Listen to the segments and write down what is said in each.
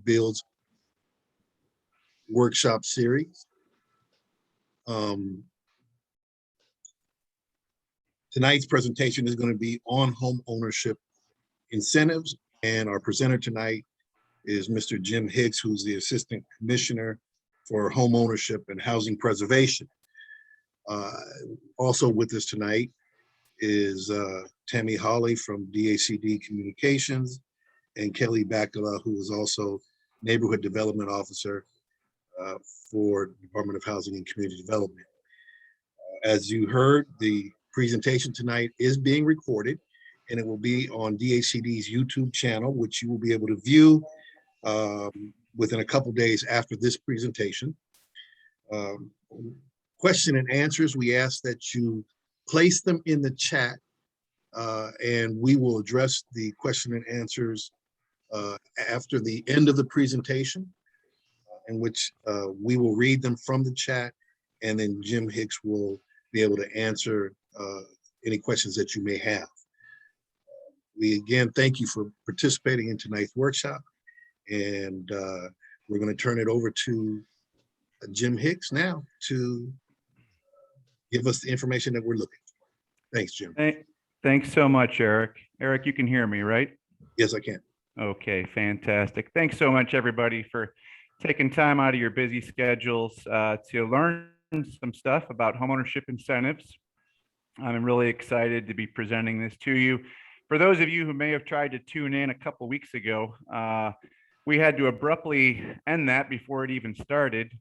Builds workshop series. Tonight's presentation is going to be on home ownership incentives, and our presenter tonight is Mr. Jim Hicks, who's the Assistant Commissioner for Home Ownership and Housing Preservation. Also with us tonight is Tammy Hawley from DACD Communications, and Kelly Bacala, who is also Neighborhood Development Officer for Department of Housing and Community Development. As you heard, the presentation tonight is being recorded, and it will be on DACD's YouTube channel, which you will be able to view within a couple days after this presentation. Question and answers, we ask that you place them in the chat, and we will address the question and answers after the end of the presentation, in which we will read them from the chat, and then Jim Hicks will be able to answer any questions that you may have. We again thank you for participating in tonight's workshop, and we're going to turn it over to Jim Hicks now to give us the information that we're looking for. Thanks, Jim. Thanks so much, Eric. Eric, you can hear me, right? Yes, I can. Okay, fantastic. Thanks so much, everybody, for taking time out of your busy schedules to learn some stuff about homeownership incentives. I'm really excited to be presenting this to you. For those of you who may have tried to tune in a couple weeks ago, we had to abruptly end that before it even started.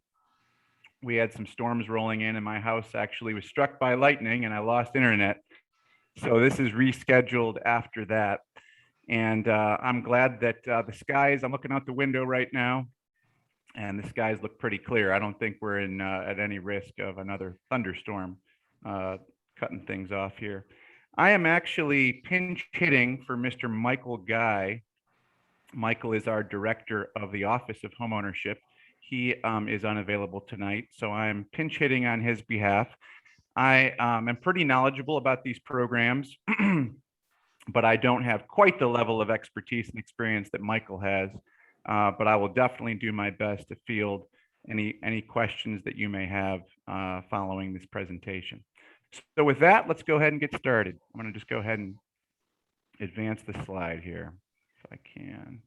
We had some storms rolling in, and my house actually was struck by lightning, and I lost internet. So this is rescheduled after that. And I'm glad that the skies, I'm looking out the window right now, and the skies look pretty clear. I don't think we're in at any risk of another thunderstorm cutting things off here. I am actually pinch hitting for Mr. Michael Guy. Michael is our director of the Office of Homeownership. He is unavailable tonight, so I'm pinch hitting on his behalf. I am pretty knowledgeable about these programs, but I don't have quite the level of expertise and experience that Michael has. But I will definitely do my best to field any questions that you may have following this presentation. So with that, let's go ahead and get started. I'm going to just go ahead and advance the slide here if I can.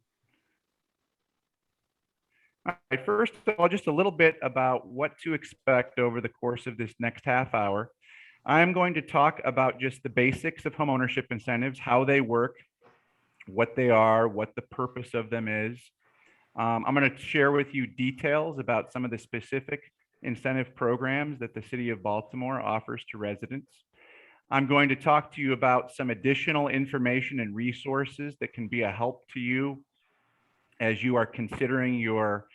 All right, first of all, just a little bit about what to expect over the course of this next half hour. I'm going to talk about just the basics of homeownership incentives, how they work, what they are, what the purpose of them is. I'm going to share with you details about some of the specific incentive programs that the City of Baltimore offers to residents. I'm going to talk to you about some additional information and resources that can be a help to you as you are considering your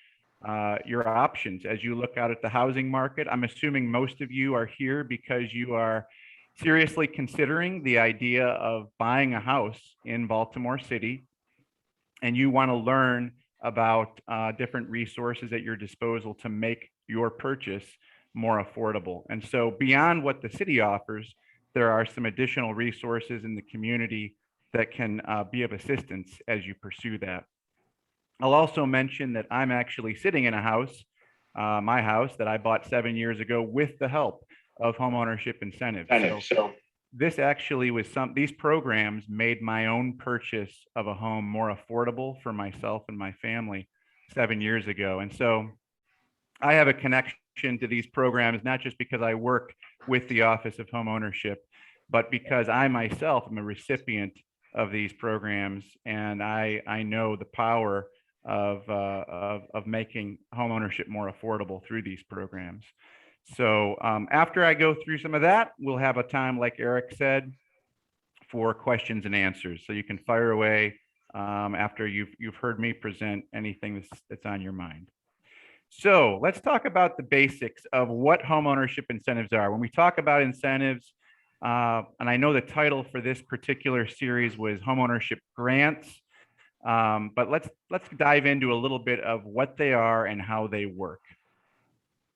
options as you look out at the housing market. I'm assuming most of you are here because you are seriously considering the idea of buying a house in Baltimore City, and you want to learn about different resources at your disposal to make your purchase more affordable. And so beyond what the city offers, there are some additional resources in the community that can be of assistance as you pursue that. I'll also mention that I'm actually sitting in a house, my house that I bought 7 years ago with the help of homeownership incentives. So this actually was these programs made my own purchase of a home more affordable for myself and my family 7 years ago. And so I have a connection to these programs, not just because I work with the Office of Homeownership, but because I myself am a recipient of these programs, and I know the power of making homeownership more affordable through these programs. So after I go through some of that, we'll have a time, like Eric said, for questions and answers. So you can fire away after you've heard me present anything that's on your mind. So let's talk about the basics of what homeownership incentives are. When we talk about incentives, and I know the title for this particular series was Homeownership Grants, but let's dive into a little bit of what they are and how they work.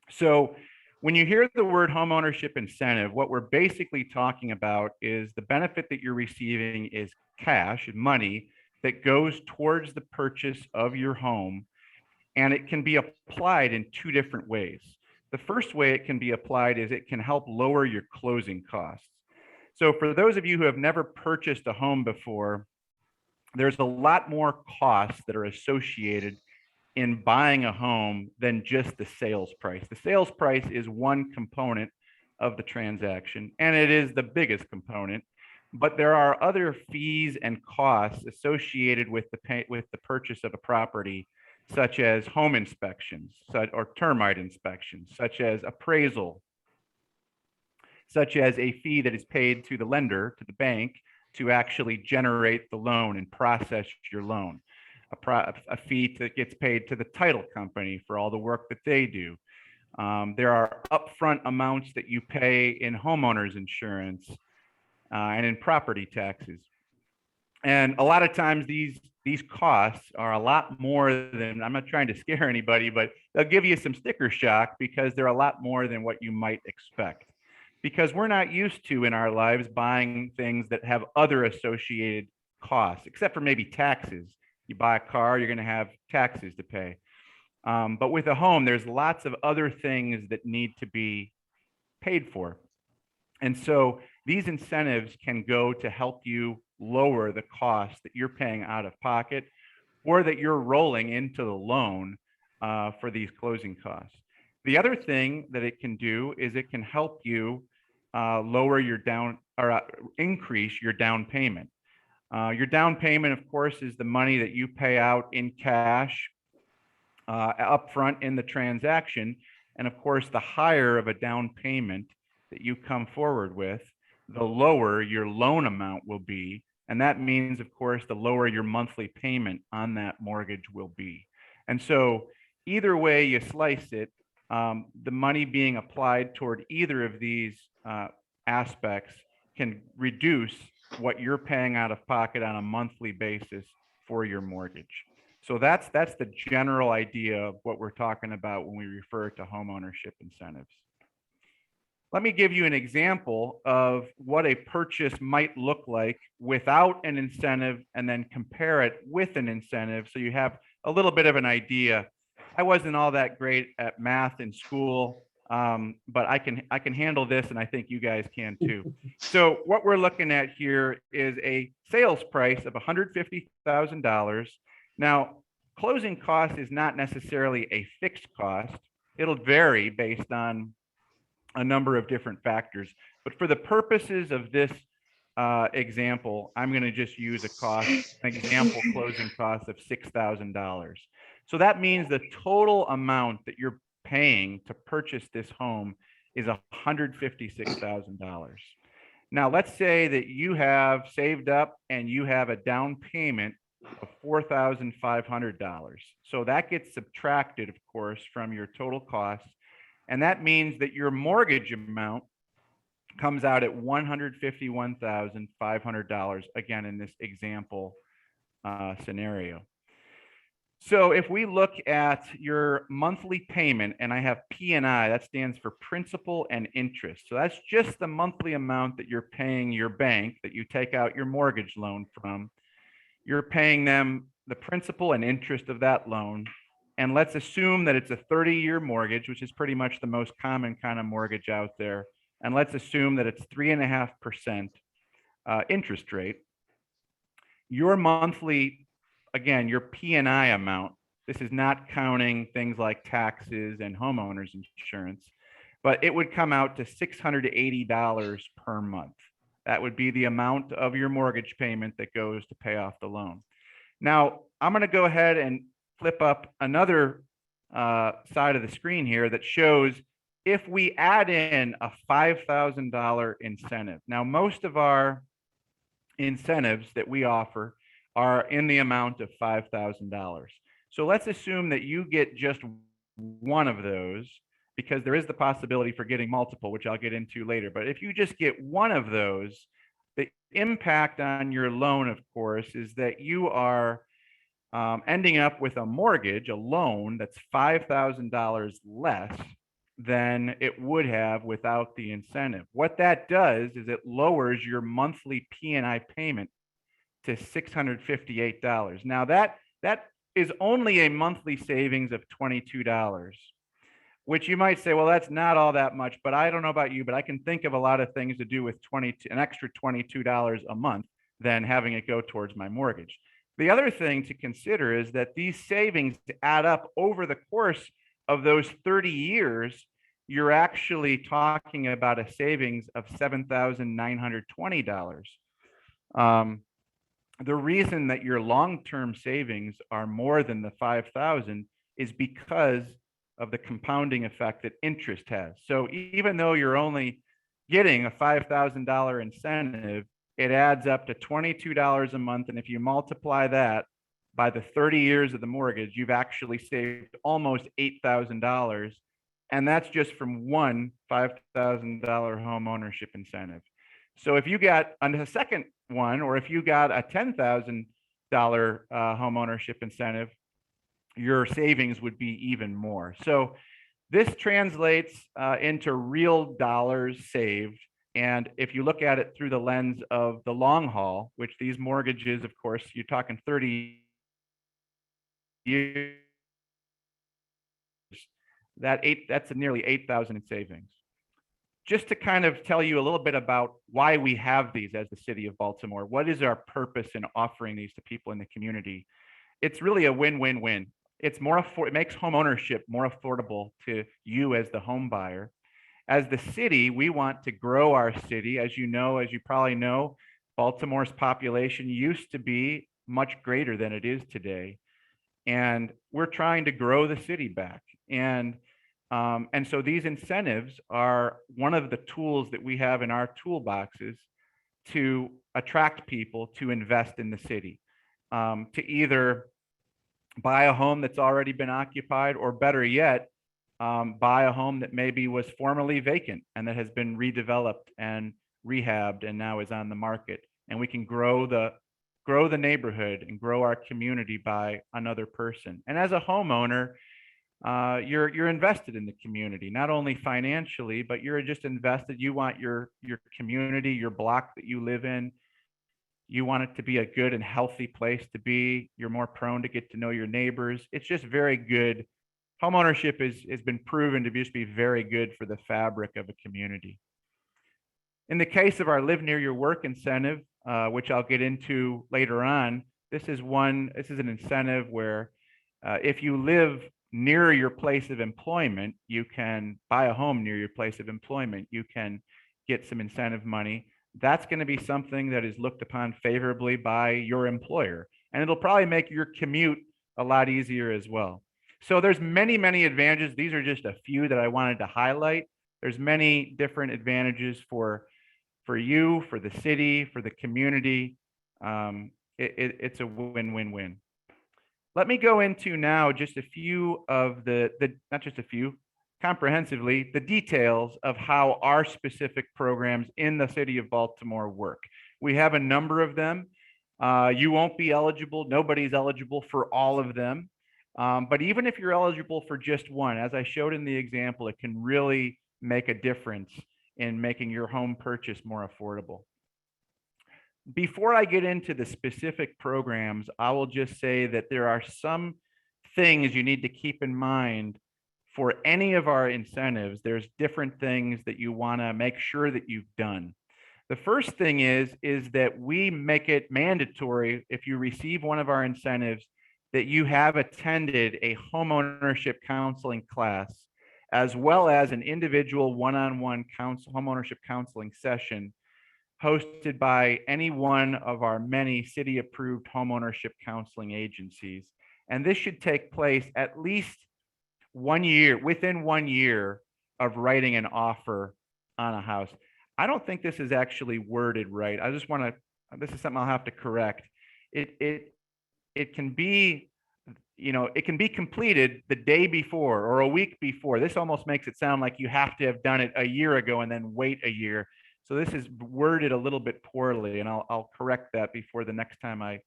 So when you hear the word homeownership incentive, what we're basically talking about is the benefit that you're receiving is cash, money, that goes towards the purchase of your home, and it can be applied in two different ways. The first way it can be applied is it can help lower your closing costs. So for those of you who have never purchased a home before, there's a lot more costs that are associated in buying a home than just the sales price. The sales price is one component of the transaction, and it is the biggest component, but there are other fees and costs associated with the purchase of a property, such as home inspections, or termite inspections, such as appraisal, such as a fee that is paid to the lender, to the bank, to actually generate the loan and process your loan. A fee that gets paid to the title company for all the work that they do. There are upfront amounts that you pay in homeowners insurance and in property taxes. And a lot of times these costs are a lot more than, I'm not trying to scare anybody, but they'll give you some sticker shock because they're a lot more than what you might expect. Because we're not used to in our lives buying things that have other associated costs, except for maybe taxes. You buy a car, you're going to have taxes to pay. But with a home, there's lots of other things that need to be paid for. And so these incentives can go to help you lower the cost that you're paying out of pocket or that you're rolling into the loan for these closing costs. The other thing that it can do is it can help you lower your increase your down payment. Your down payment, of course, is the money that you pay out in cash upfront in the transaction. And of course, the higher of a down payment that you come forward with, the lower your loan amount will be. And that means, of course, the lower your monthly payment on that mortgage will be. And so either way you slice it, the money being applied toward either of these aspects can reduce what you're paying out of pocket on a monthly basis for your mortgage. So that's the general idea of what we're talking about when we refer to homeownership incentives. Let me give you an example of what a purchase might look like without an incentive and then compare it with an incentive so you have a little bit of an idea. I wasn't all that great at math in school, but I can handle this, and I think you guys can too. So what we're looking at here is a sales price of $150,000. Now, closing cost is not necessarily a fixed cost. It'll vary based on a number of different factors. But for the purposes of this example, I'm going to just use an example closing cost of $6,000. So that means the total amount that you're paying to purchase this home is $156,000. Now, let's say that you have saved up and you have a down payment of $4,500. So that gets subtracted, of course, from your total costs. And that means that your mortgage amount comes out at $151,500, again, in this example scenario. So if we look at your monthly payment, and I have P&I, that stands for principal and interest. So that's just the monthly amount that you're paying your bank that you take out your mortgage loan from. You're paying them the principal and interest of that loan. And let's assume that it's a 30-year mortgage, which is pretty much the most common kind of mortgage out there. And let's assume that it's 3.5% interest rate. Your monthly, again, your P&I amount, this is not counting things like taxes and homeowners insurance, but it would come out to $680 per month. That would be the amount of your mortgage payment that goes to pay off the loan. Now, I'm going to go ahead and flip up another side of the screen here that shows if we add in a $5,000 incentive. Now, most of our incentives that we offer are in the amount of $5,000. So let's assume that you get just one of those, because there is the possibility for getting multiple, which I'll get into later. But if you just get one of those, the impact on your loan, of course, is that you are ending up with a mortgage, a loan that's $5,000 less than it would have without the incentive. What that does is it lowers your monthly P&I payment to $658. Now that is only a monthly savings of $22, which you might say, well, that's not all that much, but I don't know about you, but I can think of a lot of things to do with an extra $22 a month than having it go towards my mortgage. The other thing to consider is that these savings add up over the course of those 30 years. You're actually talking about a savings of $7,920. The reason that your long-term savings are more than the 5,000 is because of the compounding effect that interest has. So even though you're only getting a $5,000 incentive, it adds up to $22 a month. And if you multiply that by the 30 years of the mortgage, you've actually saved almost $8,000. And that's just from one $5,000 home ownership incentive. So if you got on the second one, or if you got a $10,000 home ownership incentive, your savings would be even more. So this translates into real dollars saved. And if you look at it through the lens of the long haul, which these mortgages, of course, you're talking 30 years, that's nearly 8,000 in savings. Just to kind of tell you a little bit about why we have these as the city of Baltimore, what is our purpose in offering these to people in the community? It's really a win-win-win. It makes home ownership more affordable to you as the home buyer. As the city, we want to grow our city. As you probably know, Baltimore's population used to be much greater than it is today. And we're trying to grow the city back. And so these incentives are one of the tools that we have in our toolboxes to attract people to invest in the city, to either buy a home that's already been occupied, or better yet, buy a home that maybe was formerly vacant and that has been redeveloped and rehabbed and now is on the market. And we can grow the neighborhood and grow our community by another person. And as a homeowner, you're invested in the community, not only financially, but you're just invested. You want your community, your block that you live in, you want it to be a good and healthy place to be. You're more prone to get to know your neighbors. It's just very good. Homeownership has been proven to just be very good for the fabric of a community. In the case of our Live Near Your Work incentive, which I'll get into later on, this is an incentive where if you live near your place of employment, you can buy a home near your place of employment. You can get some incentive money. That's going to be something that is looked upon favorably by your employer, and it'll probably make your commute a lot easier as well. So there's many, many advantages. These are just a few that I wanted to highlight. There's many different advantages for you, for the city, for the community. It's a win-win-win. Let me go into now just a few of not just a few, comprehensively, the details of how our specific programs in the city of Baltimore work. We have a number of them. You won't be eligible. Nobody's eligible for all of them. But even if you're eligible for just one, as I showed in the example, it can really make a difference in making your home purchase more affordable. Before I get into the specific programs, I will just say that there are some things you need to keep in mind for any of our incentives. There's different things that you want to make sure that you've done. The first thing is that we make it mandatory, if you receive one of our incentives, that you have attended a homeownership counseling class, as well as an individual one-on-one homeownership counseling session hosted by any one of our many city-approved homeownership counseling agencies. And this should take place at least within 1 year of writing an offer on a house. I don't think this is actually worded right. This is something I'll have to correct. It can be, it can be completed the day before or a week before. This almost makes it sound like you have to have done it a year ago and then wait a year. So this is worded a little bit poorly, and I'll correct that before the next time I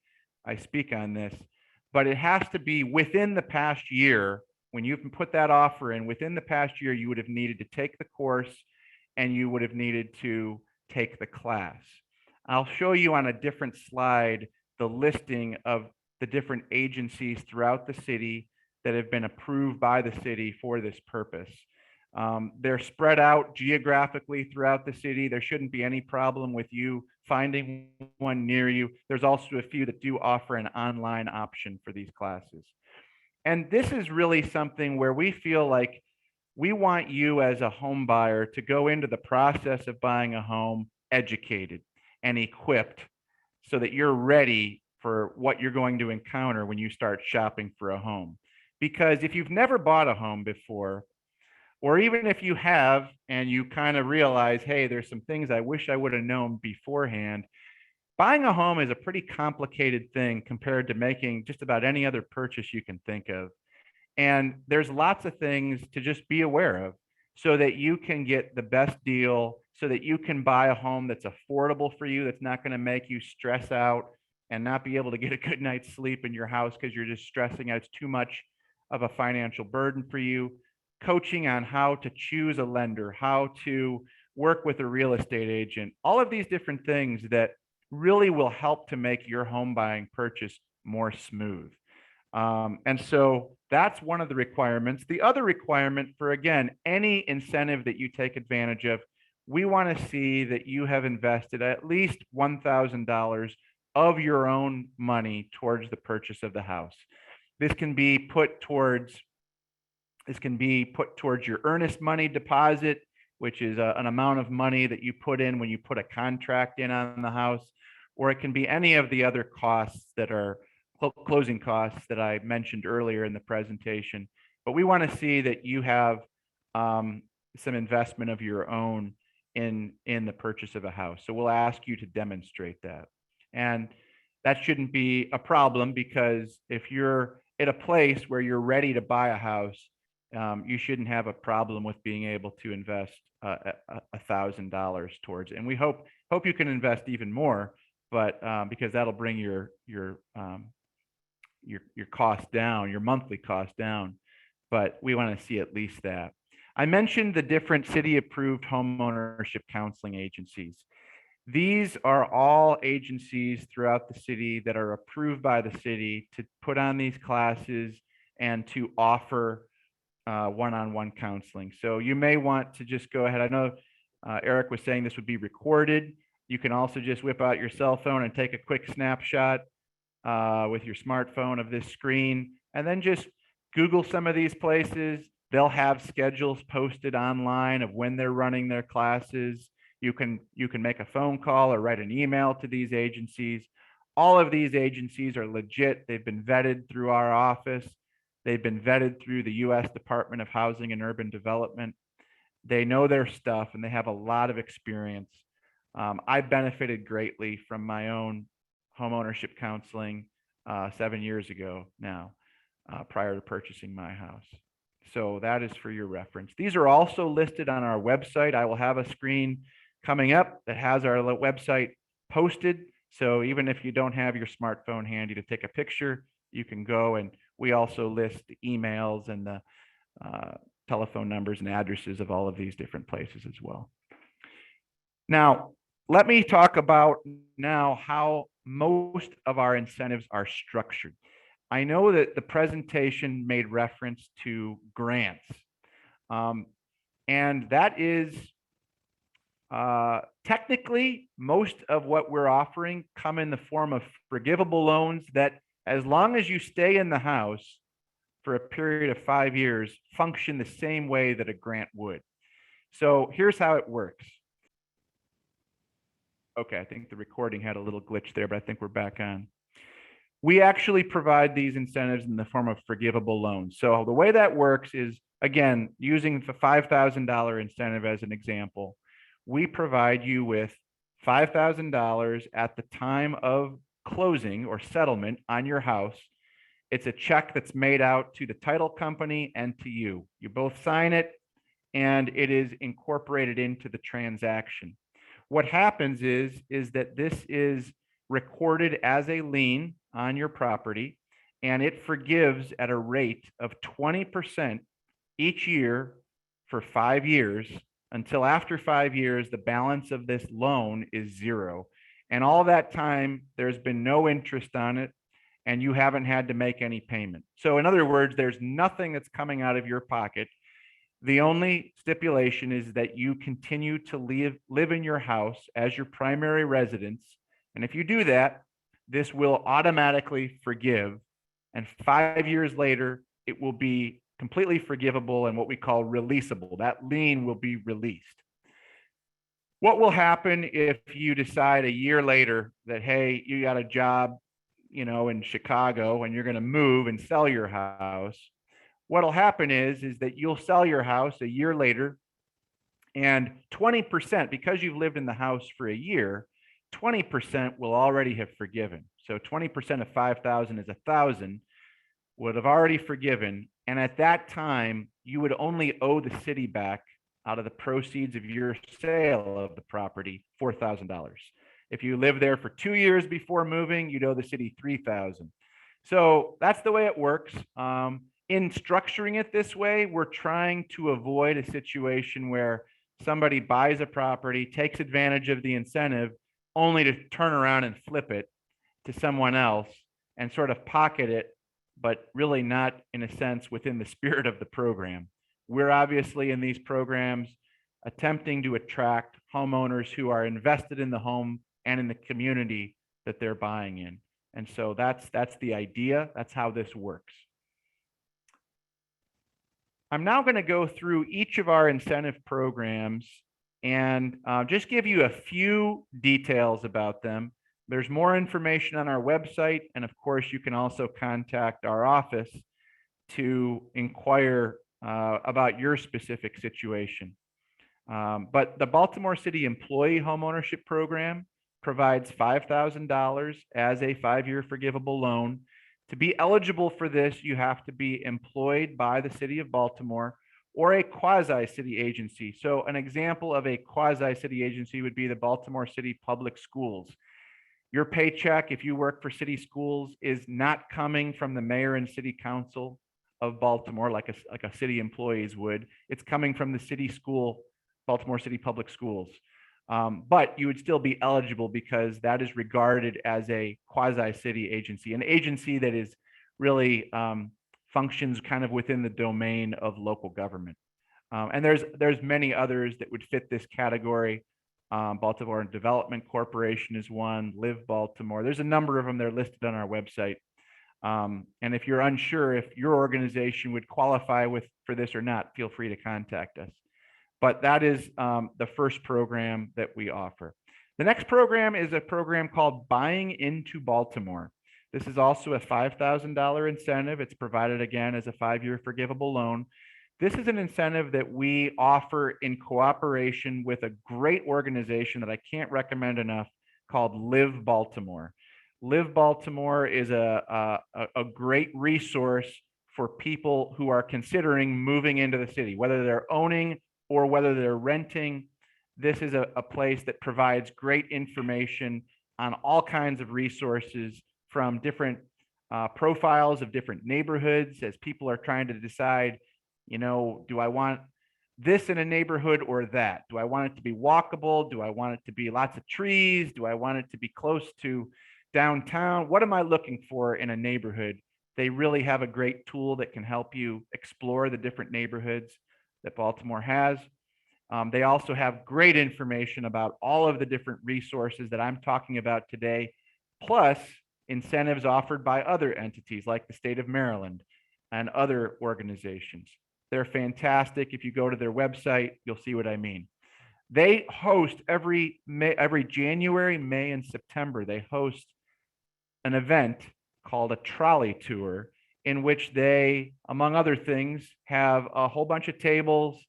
speak on this. But it has to be within the past year. When you can put that offer in, within the past year, you would have needed to take the course and you would have needed to take the class. I'll show you on a different slide the listing of the different agencies throughout the city that have been approved by the city for this purpose. They're spread out geographically throughout the city. There shouldn't be any problem with you finding one near you. There's also a few that do offer an online option for these classes. And this is really something where we feel like we want you as a home buyer to go into the process of buying a home educated and equipped so that you're ready for what you're going to encounter when you start shopping for a home. Because if you've never bought a home before, or even if you have and you kind of realize, hey, there's some things I wish I would have known beforehand, buying a home is a pretty complicated thing compared to making just about any other purchase you can think of. And there's lots of things to just be aware of so that you can get the best deal, so that you can buy a home that's affordable for you, that's not going to make you stress out and not be able to get a good night's sleep in your house because you're just stressing out. It's too much of a financial burden for you. Coaching on how to choose a lender, how to work with a real estate agent, all of these different things that really will help to make your home buying purchase more smooth. And so that's one of the requirements. The other requirement for, again, any incentive that you take advantage of, we want to see that you have invested at least $1,000 of your own money towards the purchase of the house. This can be put towards your earnest money deposit, which is an amount of money that you put in when you put a contract in on the house, or it can be any of the other costs that are closing costs that I mentioned earlier in the presentation. But we want to see that you have some investment of your own in the purchase of a house. So we'll ask you to demonstrate that. And that shouldn't be a problem, because if you're at a place where you're ready to buy a house, you shouldn't have a problem with being able to invest $1,000 towards it. And we hope you can invest even more, but because that'll bring your cost down, your monthly cost down. But we want to see at least that. I mentioned the different city-approved homeownership counseling agencies. These are all agencies throughout the city that are approved by the city to put on these classes and to offer one-on-one counseling. So you may want to just go ahead. I know Eric was saying this would be recorded. You can also just whip out your cell phone and take a quick snapshot with your smartphone of this screen, and then just Google some of these places. They'll have schedules posted online of when they're running their classes. You can make a phone call or write an email to these agencies. All of these agencies are legit. They've been vetted through our office. They've been vetted through the U.S. Department of Housing and Urban Development. They know their stuff and they have a lot of experience. I benefited greatly from my own homeownership counseling 7 years ago now, prior to purchasing my house. So that is for your reference. These are also listed on our website. I will have a screen coming up that has our website posted. So even if you don't have your smartphone handy to take a picture, you can go, and we also list the emails and the telephone numbers and addresses of all of these different places as well. Now, let me talk about now how most of our incentives are structured. I know that the presentation made reference to grants, and that is technically most of what we're offering come in the form of forgivable loans that, as long as you stay in the house for a period of 5 years, function the same way that a grant would. So here's how it works. Okay, I think the recording had a little glitch there, but I think we're back on. We actually provide these incentives in the form of forgivable loans. So the way that works is, again, using the $5,000 incentive as an example, we provide you with $5,000 at the time of closing or settlement on your house. It's a check that's made out to the title company and to you. You both sign it, and it is incorporated into the transaction. What happens is that this is recorded as a lien on your property, and it forgives at a rate of 20% each year for 5 years, until after 5 years, the balance of this loan is zero. And all that time, there's been no interest on it, and you haven't had to make any payment. So in other words, there's nothing that's coming out of your pocket. The only stipulation is that you continue to live in your house as your primary residence. And if you do that, this will automatically forgive. And 5 years later, it will be completely forgivable and what we call releasable. That lien will be released. What will happen if you decide a year later that, hey, you got a job, in Chicago and you're going to move and sell your house? What'll happen is that you'll sell your house a year later, and 20%, because you've lived in the house for a year, 20% will already have forgiven. So 20% of 5,000 is 1,000, would have already forgiven. And at that time, you would only owe the city back, out of the proceeds of your sale of the property, $4,000. If you live there for 2 years before moving, you'd owe the city $3,000. So that's the way it works. In structuring it this way, we're trying to avoid a situation where somebody buys a property, takes advantage of the incentive, only to turn around and flip it to someone else and sort of pocket it, but really not, in a sense, within the spirit of the program. We're obviously in these programs attempting to attract homeowners who are invested in the home and in the community that they're buying in. And so that's the idea. That's how this works. I'm now going to go through each of our incentive programs and just give you a few details about them. There's more information on our website, and of course, you can also contact our office to inquire about your specific situation. But the Baltimore City Employee Homeownership Program provides $5,000 as a 5-year forgivable loan. To be eligible for this, you have to be employed by the city of Baltimore or a quasi-city agency. So an example of a quasi-city agency would be the Baltimore City Public Schools. Your paycheck, if you work for city schools, is not coming from the mayor and city council of Baltimore like a city employees would. It's coming from the city school, Baltimore City Public Schools. But you would still be eligible because that is regarded as a quasi-city agency, an agency that is really functions kind of within the domain of local government. And there's many others that would fit this category. Baltimore Development Corporation is one, Live Baltimore. There's a number of them. They're listed on our website. And if you're unsure if your organization would qualify for this or not, feel free to contact us. But that is the first program that we offer. The next program is a program called Buying into Baltimore. This is also a $5,000 incentive. It's provided again as a 5-year forgivable loan. This is an incentive that we offer in cooperation with a great organization that I can't recommend enough called Live Baltimore. Live Baltimore is a great resource for people who are considering moving into the city, whether they're owning or whether they're renting. This is a place that provides great information on all kinds of resources from different profiles of different neighborhoods as people are trying to decide, do I want this in a neighborhood or that? Do I want it to be walkable? Do I want it to be lots of trees? Do I want it to be close to downtown? What am I looking for in a neighborhood? They really have a great tool that can help you explore the different neighborhoods that Baltimore has. They also have great information about all of the different resources that I'm talking about today, plus incentives offered by other entities like the state of Maryland and other organizations. They're fantastic. If you go to their website, you'll see what I mean. They host every January, May, and September, they host an event called a trolley tour, in which they, among other things, have a whole bunch of tables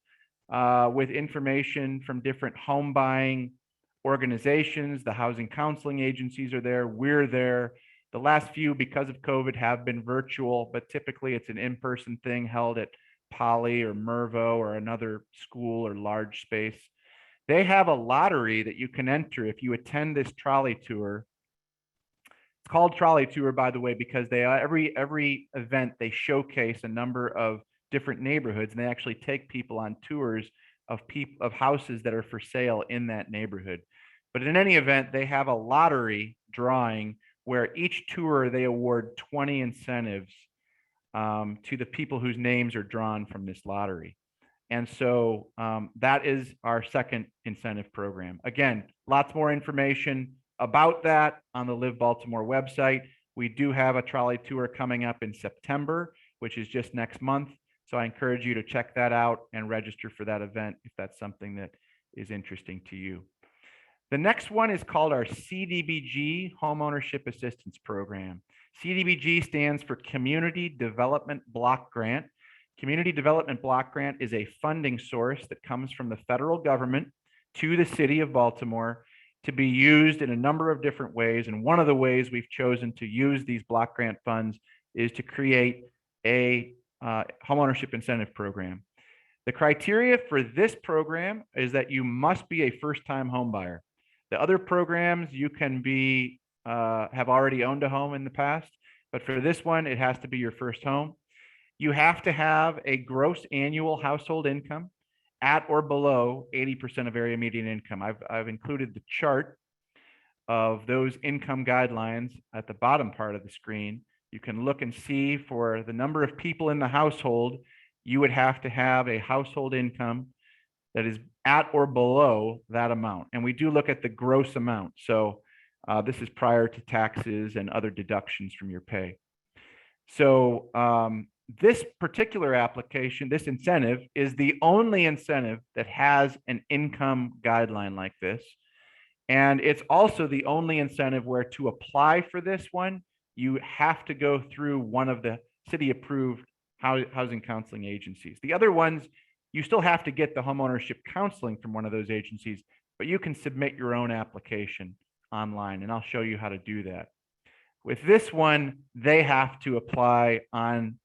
with information from different home buying organizations. The housing counseling agencies are there. We're there. The last few, because of COVID, have been virtual, but typically it's an in-person thing held at Poly or Mervo or another school or large space. They have a lottery that you can enter if you attend this trolley tour. It's called trolley tour, by the way, because they every event they showcase a number of different neighborhoods, and they actually take people on tours of houses that are for sale in that neighborhood. But in any event, they have a lottery drawing where each tour they award 20 incentives to the people whose names are drawn from this lottery. And so that is our second incentive program. Again, lots more information about that on the Live Baltimore website. We do have a trolley tour coming up in September, which is just next month. So I encourage you to check that out and register for that event if that's something that is interesting to you. The next one is called our CDBG Homeownership Assistance Program. CDBG stands for Community Development Block Grant. Community Development Block Grant is a funding source that comes from the federal government to the city of Baltimore to be used in a number of different ways. And one of the ways we've chosen to use these block grant funds is to create a homeownership incentive program. The criteria for this program is that you must be a first-time home buyer. The other programs, you can be have already owned a home in the past, but for this one, it has to be your first home. You have to have a gross annual household income at or below 80% of area median income. I've included the chart of those income guidelines at the bottom part of the screen. You can look and see for the number of people in the household, you would have to have a household income that is at or below that amount. And we do look at the gross amount. So this is prior to taxes and other deductions from your pay. So this particular application, this incentive, is the only incentive that has an income guideline like this. And it's also the only incentive where to apply for this one, you have to go through one of the city-approved housing counseling agencies. The other ones, you still have to get the homeownership counseling from one of those agencies, but you can submit your own application online, and I'll show you how to do that. With this one, they have to apply on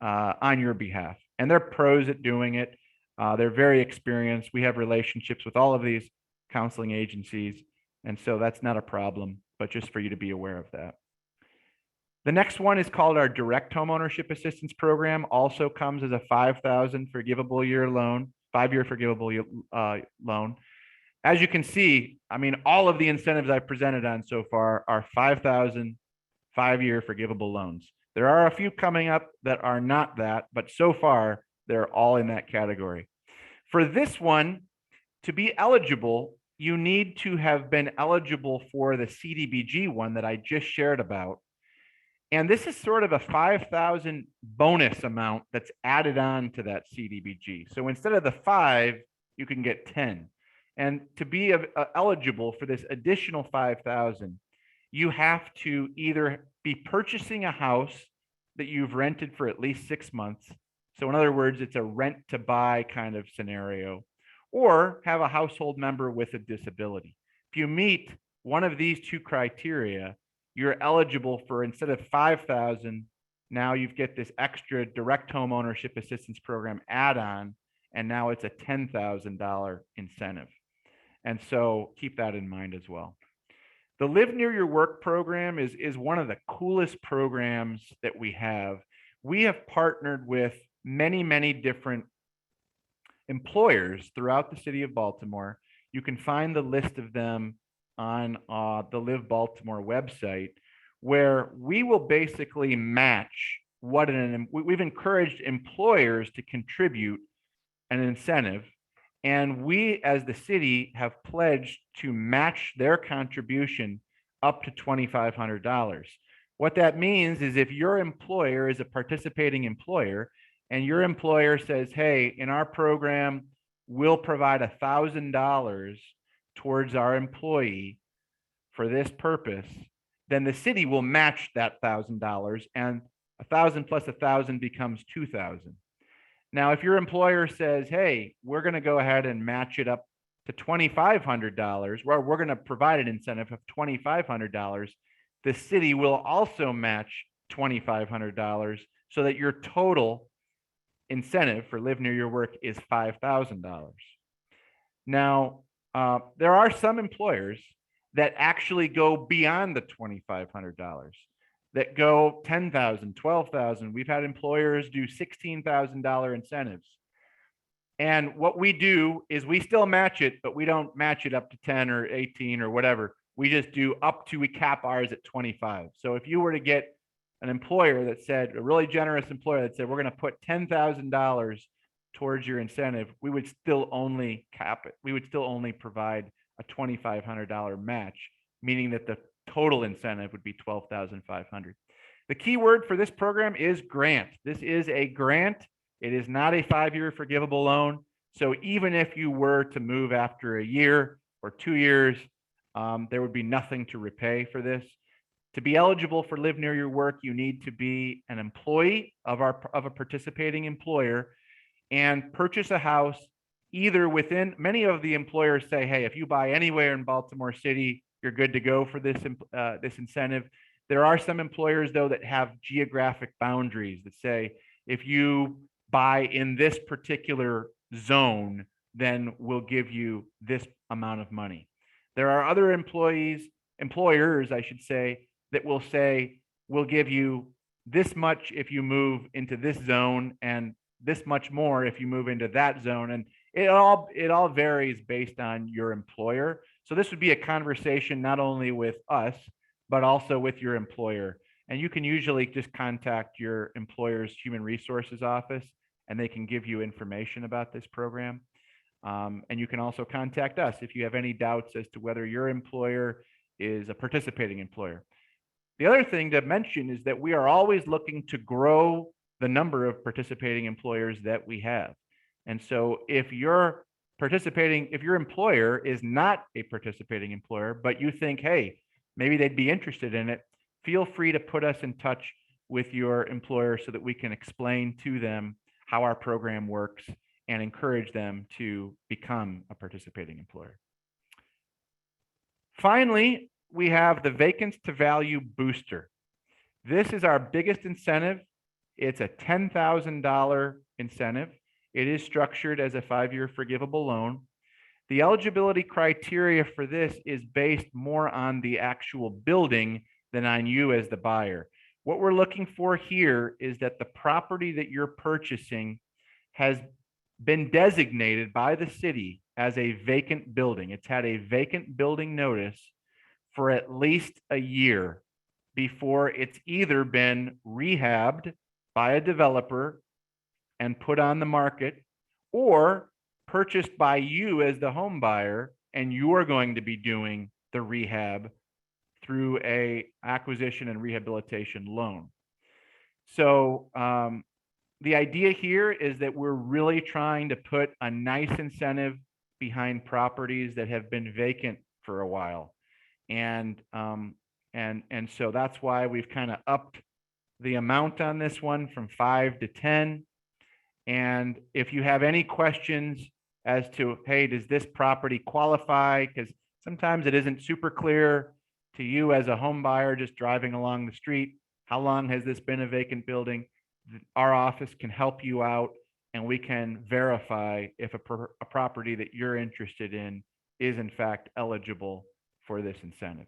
your behalf, and they're pros at doing it. They're very experienced. We have relationships with all of these counseling agencies, and so that's not a problem, but just for you to be aware of that. The next one is called our Direct Homeownership Assistance Program. Also comes as a $5,000 forgivable year loan, 5-year forgivable loan. As you can see, I mean, all of the incentives I've presented on so far are $5,000 5-year forgivable loans. There are a few coming up that are not that, but so far they're all in that category. For this one, to be eligible, you need to have been eligible for the CDBG one that I just shared about. And this is sort of a $5,000 bonus amount that's added on to that CDBG. So instead of the 5, you can get 10. And to be eligible for this additional $5,000, you have to either be purchasing a house that you've rented for at least 6 months. So in other words, it's a rent to buy kind of scenario, or have a household member with a disability. If you meet one of these two criteria, you're eligible for, instead of $5,000, now you get this extra direct home ownership assistance program add-on, and now it's a $10,000 incentive. And so keep that in mind as well. The Live Near Your Work program is one of the coolest programs that we have. We have partnered with many, many different employers throughout the city of Baltimore. You can find the list of them on the Live Baltimore website, where we will basically match what we've encouraged employers to contribute an incentive, and we as the city have pledged to match their contribution up to $2,500. What that means is if your employer is a participating employer and your employer says, hey, in our program, we'll provide $1,000 towards our employee for this purpose, then the city will match that $1,000, and 1,000 plus 1,000 becomes 2,000. Now, if your employer says, hey, we're going to go ahead and match it up to $2,500, where we're going to provide an incentive of $2,500, the city will also match $2,500 so that your total incentive for Live Near Your Work is $5,000. Now, there are some employers that actually go beyond the $2,500, that go $10,000, $12,000. We've had employers do $16,000 incentives. And what we do is we still match it, but we don't match it up to 10 or 18 or whatever. We just do up to, we cap ours at 25. So if you were to get an employer that said, a really generous employer that said, we're going to put $10,000 towards your incentive, we would still only cap it. We would still only provide a $2,500 match, meaning that the total incentive would be $12,500. The key word for this program is grant. This is a grant. It is not a 5-year forgivable loan. So even if you were to move after a year or 2 years, there would be nothing to repay for this. To be eligible for Live Near Your Work, you need to be an employee of a participating employer and purchase a house either within, many of the employers say, hey, if you buy anywhere in Baltimore City, you're good to go for this incentive. There are some employers, though, that have geographic boundaries that say, if you buy in this particular zone, then we'll give you this amount of money. There are other employers, I should say, that will say, we'll give you this much if you move into this zone and this much more if you move into that zone. And it all varies based on your employer. So this would be a conversation not only with us, but also with your employer. And you can usually just contact your employer's human resources office and they can give you information about this program. And you can also contact us if you have any doubts as to whether your employer is a participating employer. The other thing to mention is that we are always looking to grow the number of participating employers that we have. And so if your employer is not a participating employer, but you think, hey, maybe they'd be interested in it, feel free to put us in touch with your employer so that we can explain to them how our program works and encourage them to become a participating employer. Finally, we have the Vacants to Value Booster. This is our biggest incentive. It's a $10,000 incentive. It is structured as a 5-year forgivable loan. The eligibility criteria for this is based more on the actual building than on you as the buyer. What we're looking for here is that the property that you're purchasing has been designated by the city as a vacant building. It's had a vacant building notice for at least a year before it's either been rehabbed by a developer and put on the market, or purchased by you as the home buyer, and you are going to be doing the rehab through a acquisition and rehabilitation loan. So the idea here is that we're really trying to put a nice incentive behind properties that have been vacant for a while. And so that's why we've kind of upped the amount on this one from 5 to 10. And if you have any questions as to, hey, does this property qualify? Because sometimes it isn't super clear to you as a home buyer just driving along the street. How long has this been a vacant building? Our office can help you out, and we can verify if a property that you're interested in is in fact eligible for this incentive.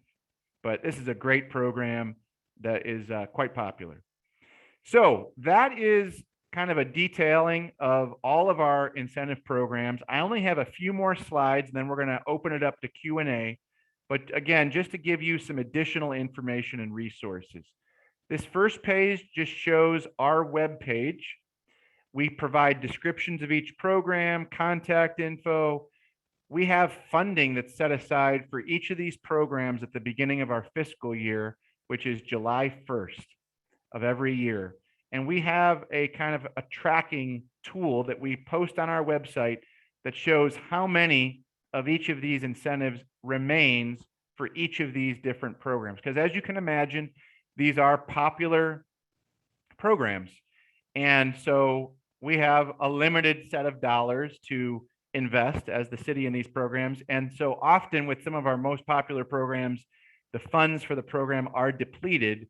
But this is a great program that is quite popular. So that is kind of a detailing of all of our incentive programs. I only have a few more slides, and then we're going to open it up to Q&A. But again, just to give you some additional information and resources. This first page just shows our web page. We provide descriptions of each program, contact info. We have funding that's set aside for each of these programs at the beginning of our fiscal year, which is July 1st of every year. And we have a kind of a tracking tool that we post on our website that shows how many of each of these incentives remains for each of these different programs. Because as you can imagine, these are popular programs. And so we have a limited set of dollars to invest as the city in these programs. And so often with some of our most popular programs, the funds for the program are depleted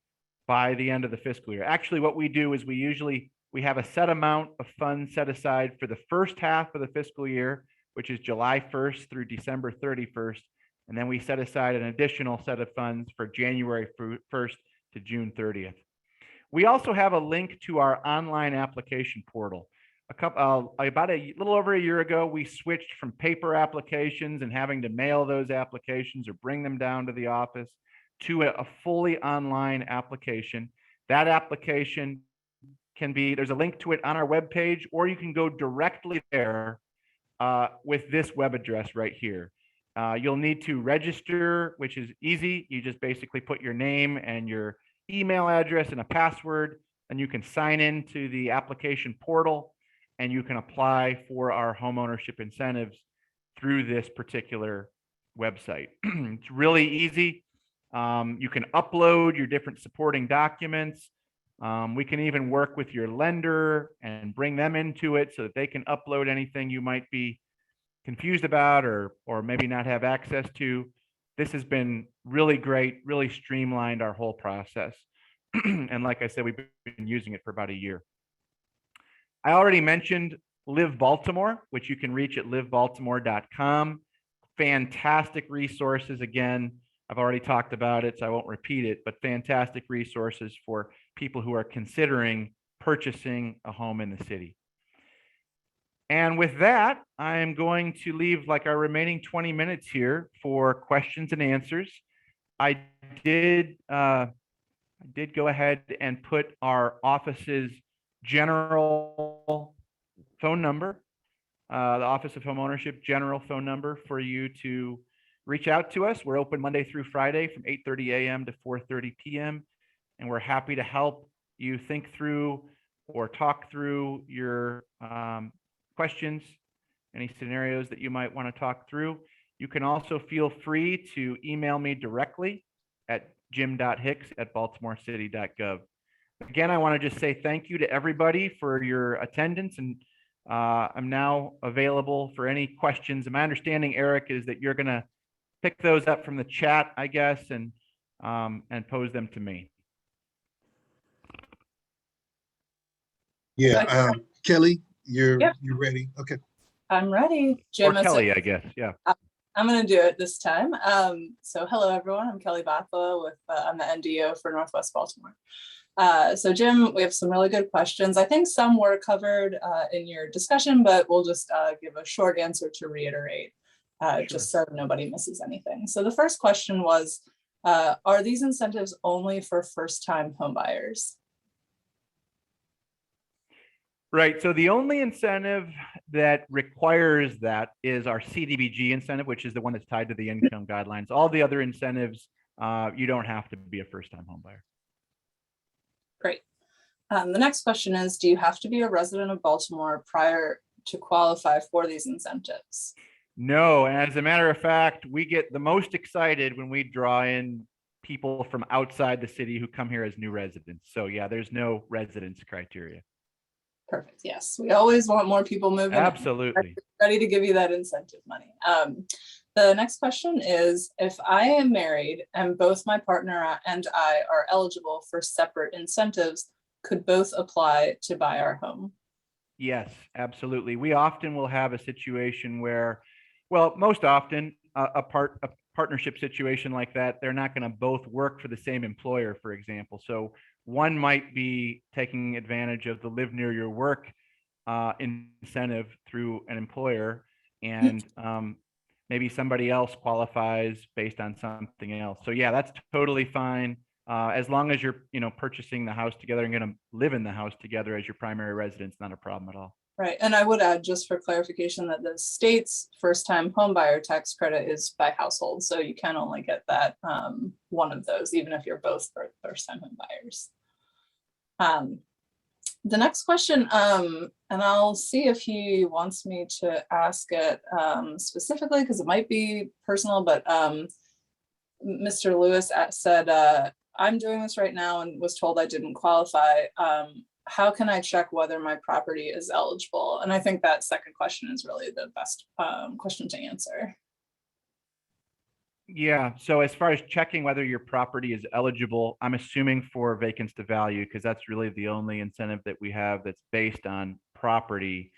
by the end of the fiscal year. Actually, what we do is we have a set amount of funds set aside for the first half of the fiscal year, which is July 1st through December 31st. And then we set aside an additional set of funds for January 1st to June 30th. We also have a link to our online application portal. about a little over a year ago, we switched from paper applications and having to mail those applications or bring them down to the office to a fully online application. That application there's a link to it on our webpage, or you can go directly there with this web address right here. You'll need to register, which is easy. You just basically put your name and your email address and a password, and you can sign into the application portal, and you can apply for our homeownership incentives through this particular website. It's really easy. You can upload your different supporting documents. We can even work with your lender and bring them into it so that they can upload anything you might be confused about or maybe not have access to. This has been really great, really streamlined our whole process. And like I said, we've been using it for about a year. I already mentioned Live Baltimore, which you can reach at livebaltimore.com. Fantastic resources. Again, I've already talked about it, so I won't repeat it, but fantastic resources for people who are considering purchasing a home in the city. And with that, I'm going to leave like our remaining 20 minutes here for questions and answers. I did go ahead and put our office's general phone number, the Office of Homeownership general phone number for you to reach out to us. We're open Monday through Friday from 8:30 a.m. to 4:30 p.m. And we're happy to help you think through or talk through your questions, any scenarios that you might want to talk through. You can also feel free to email me directly at jim.hicks@baltimorecity.gov. Again, I want to just say thank you to everybody for your attendance, and I'm now available for any questions. And my understanding, Eric, is that you're going to pick those up from the chat, I guess, and pose them to me. Yeah, Kelly, you're Yep. ready? Okay. I'm ready, Jim. Or Kelly, I guess. Yeah. I'm going to do it this time. So hello, everyone. I'm Kelly Bathwa with I'm the NDO for Northwest Baltimore. So Jim, we have some really good questions. I think some were covered in your discussion, but we'll just give a short answer to reiterate, Sure. just so nobody misses anything. So the first question was, are these incentives only for first-time homebuyers? Right. So the only incentive that requires that is our CDBG incentive, which is the one that's tied to the income guidelines. All the other incentives, you don't have to be a first-time homebuyer. Great. The next question is, do you have to be a resident of Baltimore prior to qualify for these incentives? No. And as a matter of fact, we get the most excited when we draw in people from outside the city who come here as new residents. So yeah, there's no residence criteria. Perfect. Yes, we always want more people moving. Absolutely. Ready to give you that incentive money. The next question is, if I am married and both my partner and I are eligible for separate incentives, could both apply to buy our home? Yes, absolutely. We often will have a situation where, well, most often a partnership situation like that, they're not going to both work for the same employer, for example. So one might be taking advantage of the live near your work incentive through an employer, and maybe somebody else qualifies based on something else. So yeah, that's totally fine. As long as you're, purchasing the house together and going to live in the house together as your primary residence, not a problem at all. Right. And I would add, just for clarification, that the state's first-time homebuyer tax credit is by household. So you can only get that one of those, even if you're both first-time homebuyers. The next question, and I'll see if he wants me to ask it specifically, because it might be personal, but Mr. Lewis said, I'm doing this right now and was told I didn't qualify. How can I check whether my property is eligible? And I think that second question is really the best question to answer. Yeah. So as far as checking whether your property is eligible, I'm assuming for vacants to value, because that's really the only incentive that we have that's based on property.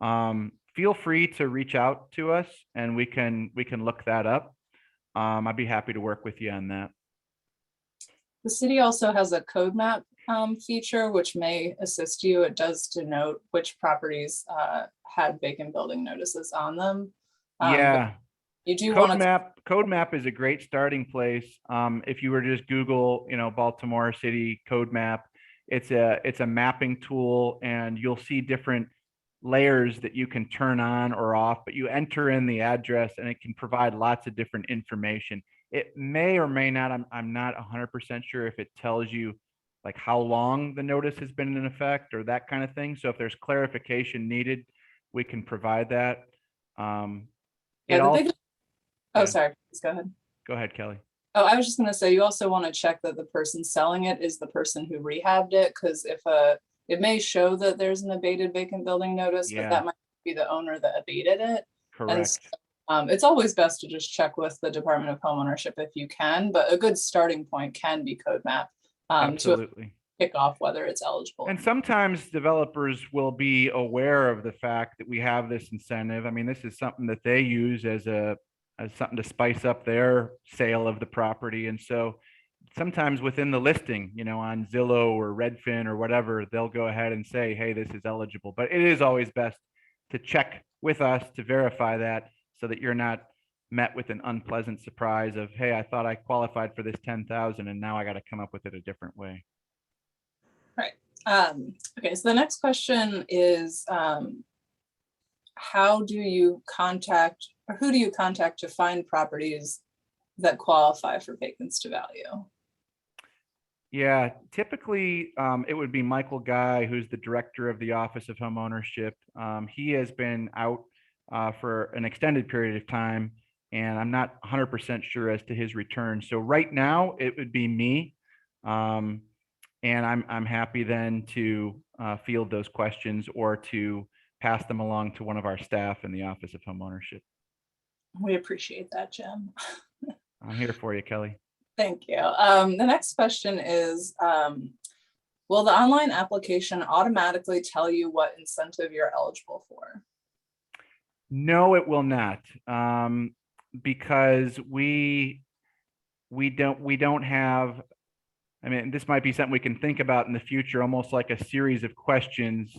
Feel free to reach out to us and we can look that up. I'd be happy to work with you on that. The city also has a code map feature, which may assist you. It does denote which properties had vacant building notices on them. But Yeah. you do want to. Code map is a great starting place. If you were to just Google, Baltimore City code map, it's a mapping tool, and you'll see different layers that you can turn on or off, but you enter in the address and it can provide lots of different information. It may or may not, I'm not 100% sure if it tells you like how long the notice has been in effect or that kind of thing. So if there's clarification needed, we can provide that. Yeah, It also, oh, yeah. sorry, please go ahead. Go ahead, Kelly. Oh, I was just going to say, you also want to check that the person selling it is the person who rehabbed it, because it may show that there's an abated vacant building notice, but Yeah. that might be the owner that abated it. And Correct. it's always best to just check with the Department of Homeownership if you can, but a good starting point can be code map to Absolutely. pick off whether it's eligible. And sometimes developers will be aware of the fact that we have this incentive. I mean, this is something that they use as something to spice up their sale of the property. And so sometimes within the listing, on Zillow or Redfin or whatever, they'll go ahead and say, hey, this is eligible. But it is always best to check with us to verify that, so that you're not met with an unpleasant surprise of, hey, I thought I qualified for this 10,000 and now I got to come up with it a different way. Right. Okay, so the next question is, how do you contact, or who do you contact to find properties that qualify for vacants to value? Yeah, typically it would be Michael Guy, who's the director of the Office of Homeownership. He has been out for an extended period of time, and I'm not 100% sure as to his return. So right now it would be me, and I'm happy then to field those questions or to pass them along to one of our staff in the Office of Homeownership. We appreciate that, Jim. I'm here for you, Kelly. Thank you. The next question is, will the online application automatically tell you what incentive you're eligible for? No, it will not, because we don't have. I mean, this might be something we can think about in the future, almost like a series of questions.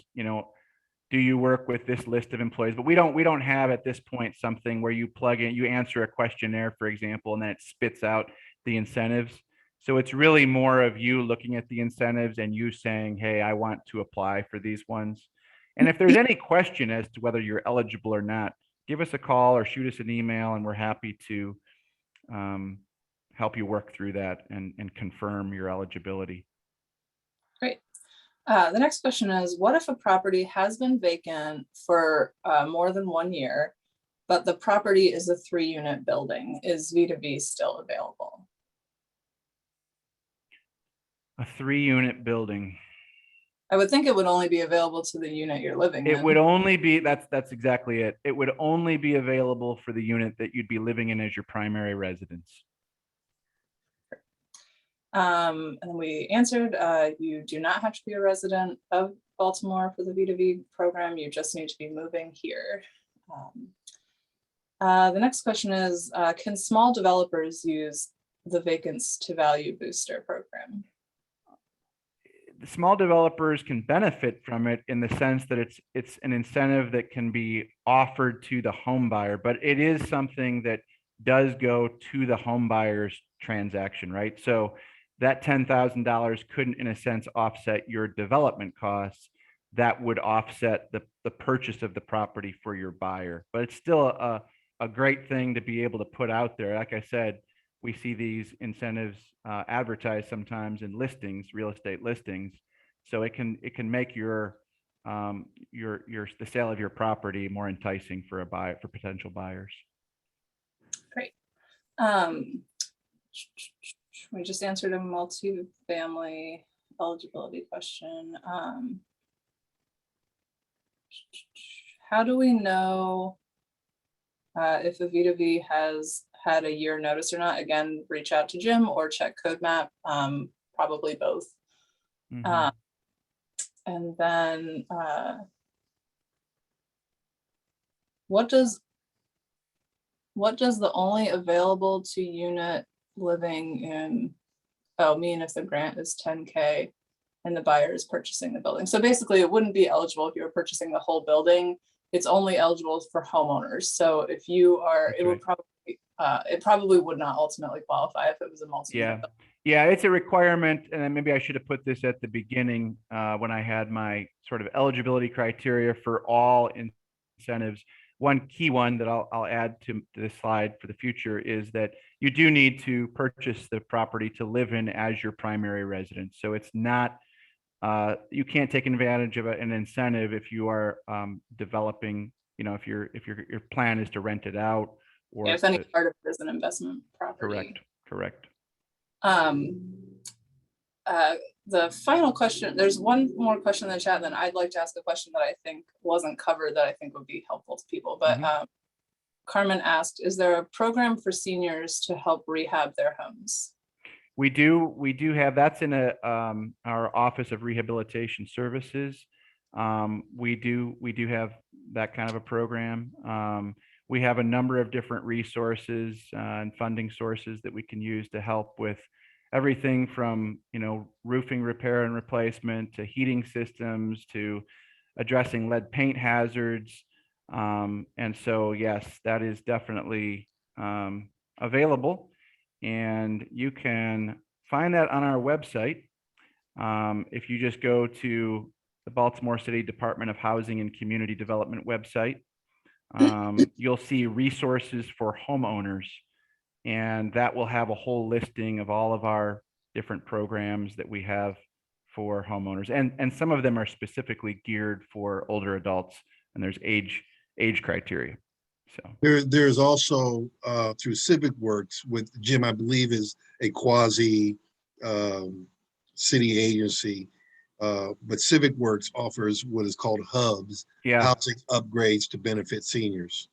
Do you work with this list of employees? But we don't have at this point something where you plug in, you answer a questionnaire, for example, and then it spits out the incentives. So it's really more of you looking at the incentives and you saying, hey, I want to apply for these ones. And if there's any question as to whether you're eligible or not, give us a call or shoot us an email, and we're happy to help you work through that and confirm your eligibility. Great. The next question is, what if a property has been vacant for more than 1 year, but the property is a 3-unit building? Is V2V still available? A 3-unit building. I would think it would only be available to the unit you're living in. It would only be, that's exactly it. It would only be available for the unit that you'd be living in as your primary residence. And we answered, you do not have to be a resident of Baltimore for the V2V program. You just need to be moving here. The next question is, can small developers use the Vacants to Value Booster program? The small developers can benefit from it in the sense that it's an incentive that can be offered to the home buyer, but it is something that does go to the home buyer's transaction, right? So that $10,000 couldn't, in a sense, offset your development costs. That would offset the purchase of the property for your buyer. But it's still a great thing to be able to put out there. Like I said, we see these incentives advertised sometimes in listings, real estate listings. So it can make the sale of your property more enticing for potential buyers. Great. We just answered a multi-family eligibility question. How do we know if a V2V has had a year notice or not? Again, reach out to Jim or check code map, probably both. Mm-hmm. And then what does the only available to unit living in, mean if the grant is 10K and the buyer is purchasing the building. So basically it wouldn't be eligible if you were purchasing the whole building. It's only eligible for homeowners. So if you are, That's it would probably, it probably would not ultimately qualify if it was a multi-unit. Yeah, it's a requirement, and then maybe I should have put this at the beginning when I had my sort of eligibility criteria for all incentives. One key one that I'll add to this slide for the future is that you do need to purchase the property to live in as your primary residence. So it's not, you can't take advantage of an incentive if you are developing, if your plan is to rent it out, or If any part of it is an investment property. Correct. The final question, there's one more question in the chat, then I'd like to ask a question that I think wasn't covered that I think would be helpful to people. But Carmen asked, is there a program for seniors to help rehab their homes? We do have, that's in our Office of Rehabilitation Services. We do have that kind of a program. We have a number of different resources and funding sources that we can use to help with everything from, roofing repair and replacement to heating systems to addressing lead paint hazards. And so, yes, that is definitely available. And you can find that on our website. If you just go to the Baltimore City Department of Housing and Community Development website, you'll see resources for homeowners, and that will have a whole listing of all of our different programs that we have for homeowners. And some of them are specifically geared for older adults, and there's age criteria. So There's also through Civic Works, with Jim, I believe is a quasi city agency, but Civic Works offers what is called hubs, housing upgrades to benefit seniors.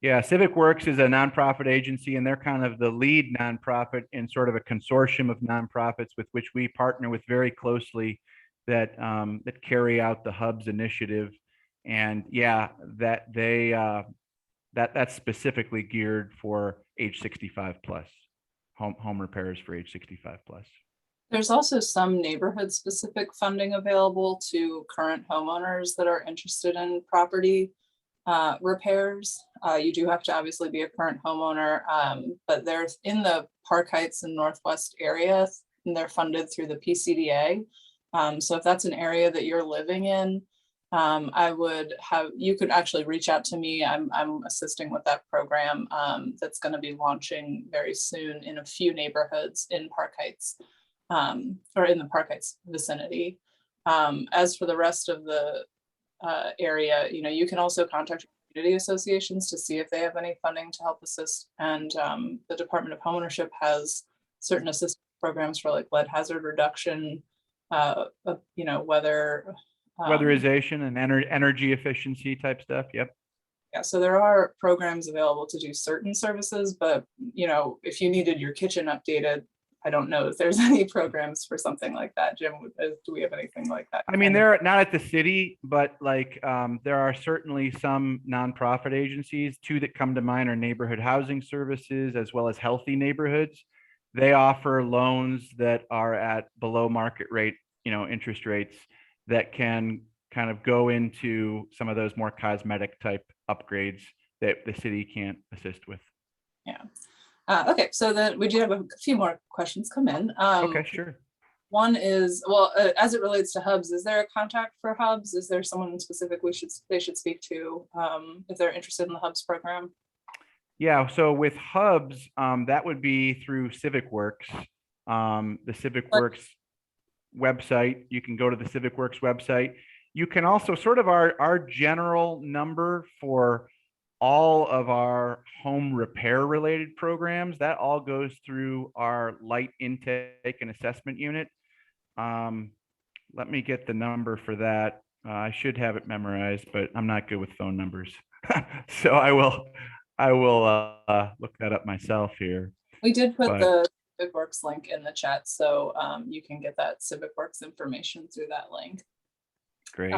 Yeah, Civic Works is a nonprofit agency, and they're kind of the lead nonprofit in sort of a consortium of nonprofits with which we partner with very closely that carry out the Hubs initiative. And that's specifically geared for age 65 plus, home repairs for age 65 plus. There's also some neighborhood specific funding available to current homeowners that are interested in property repairs. You do have to obviously be a current homeowner, but they're in the Park Heights and Northwest area, and they're funded through the PCDA. So if that's an area that you're living in, you could actually reach out to me. I'm assisting with that program that's going to be launching very soon in a few neighborhoods in Park Heights, or in the Park Heights vicinity. As for the rest of the area, you can also contact community associations to see if they have any funding to help assist. And the Department of Homeownership has certain assistance programs for like lead hazard reduction, weatherization and energy efficiency type stuff. Yep. Yeah, so there are programs available to do certain services, but if you needed your kitchen updated, I don't know if there's any programs for something like that. Jim, do we have anything like that? I mean, they're not at the city, but there are certainly some nonprofit agencies. Two that come to mind are Neighborhood Housing Services as well as Healthy Neighborhoods. They offer loans that are at below market rate, interest rates that can kind of go into some of those more cosmetic type upgrades that the city can't assist with. Yeah. Okay, so then we do have a few more questions come in. Okay, sure. One is, as it relates to Hubs, is there a contact for Hubs? Is there someone specific they should speak to if they're interested in the Hubs program? Yeah, so with Hubs, that would be through Civic Works. The Civic Works website, you can go to the Civic Works website. You can also sort of our general number for all of our home repair related programs, that all goes through our light intake and assessment unit. Let me get the number for that. I should have it memorized, but I'm not good with phone numbers. So I will look that up myself here. We did put the Civic Works link in the chat, so you can get that Civic Works information through that link. Great.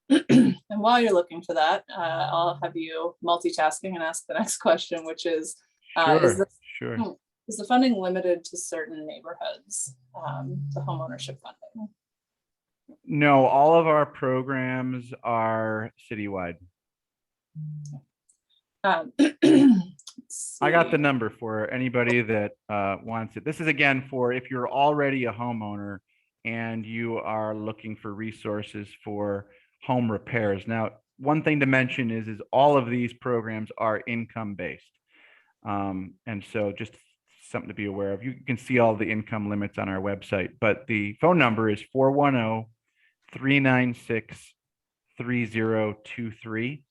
And while you're looking for that, I'll have you multitasking and ask the next question, which is, is the funding limited to certain neighborhoods, the homeownership funding? No, all of our programs are citywide. I got the number for anybody that wants it. This is again for if you're already a homeowner and you are looking for resources for home repairs. Now, one thing to mention is all of these programs are income based. And so just something to be aware of. You can see all the income limits on our website, but the phone number is 410-396-3023.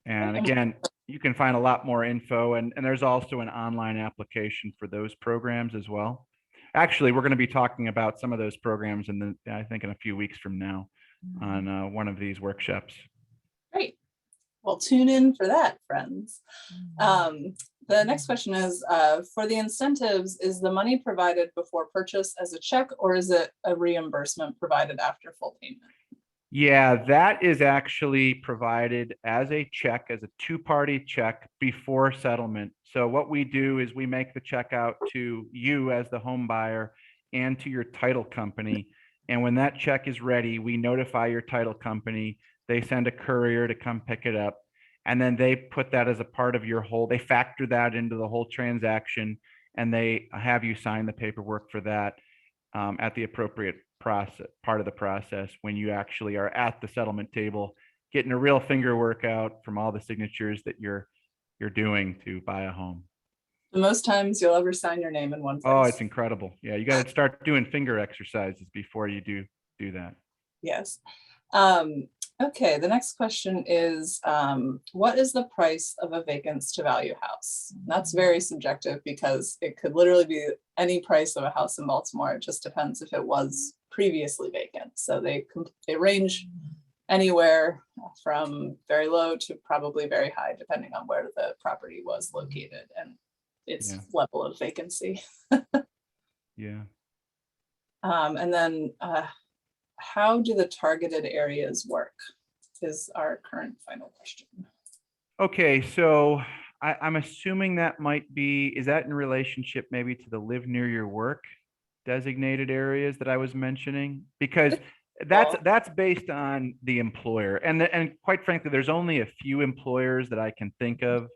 And again, you can find a lot more info, and there's also an online application for those programs as well. Actually, we're going to be talking about some of those programs I think in a few weeks from now on one of these workshops. Great. Well, tune in for that, friends. The next question is, for the incentives, is the money provided before purchase as a check, or is it a reimbursement provided after full payment? Yeah, that is actually provided as a check, as a two-party check before settlement. So what we do is we make the check out to you as the home buyer and to your title company. And when that check is ready, we notify your title company. They send a courier to come pick it up. And then they put that as a part of your whole, they factor that into the whole transaction, and they have you sign the paperwork for that at the appropriate part of the process when you actually are at the settlement table, getting a real finger workout from all the signatures that you're doing to buy a home. The most times you'll ever sign your name in one place. Oh, it's incredible. Yeah, you got to start doing finger exercises before you do that. Yes. Okay, the next question is, what is the price of a vacants to value house? That's very subjective because it could literally be any price of a house in Baltimore. It just depends if it was previously vacant. So they range anywhere from very low to probably very high, depending on where the property was located and its level of vacancy. Yeah. And then how do the targeted areas work is our current final question. Okay, so I'm assuming that might be, is that in relationship maybe to the live near your work designated areas that I was mentioning? Because that's based on the employer. And quite frankly, there's only a few employers that I can think of.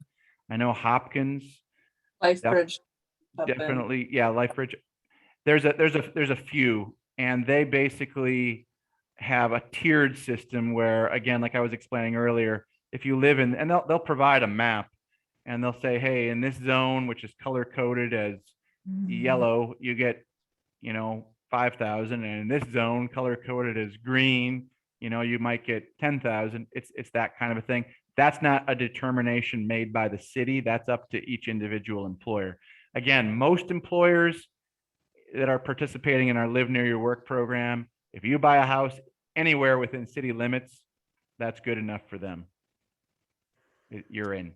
I know Hopkins. LifeBridge. Definitely. Yeah, LifeBridge. There's a few, and they basically have a tiered system where, again, like I was explaining earlier, if you live in, and they'll provide a map and they'll say, hey, in this zone, which is color coded as yellow, you get, 5,000, and in this zone color coded as green, you might get 10,000. It's that kind of a thing. That's not a determination made by the city. That's up to each individual employer. Again, most employers that are participating in our live near your work program, if you buy a house anywhere within city limits, that's good enough for them. You're in.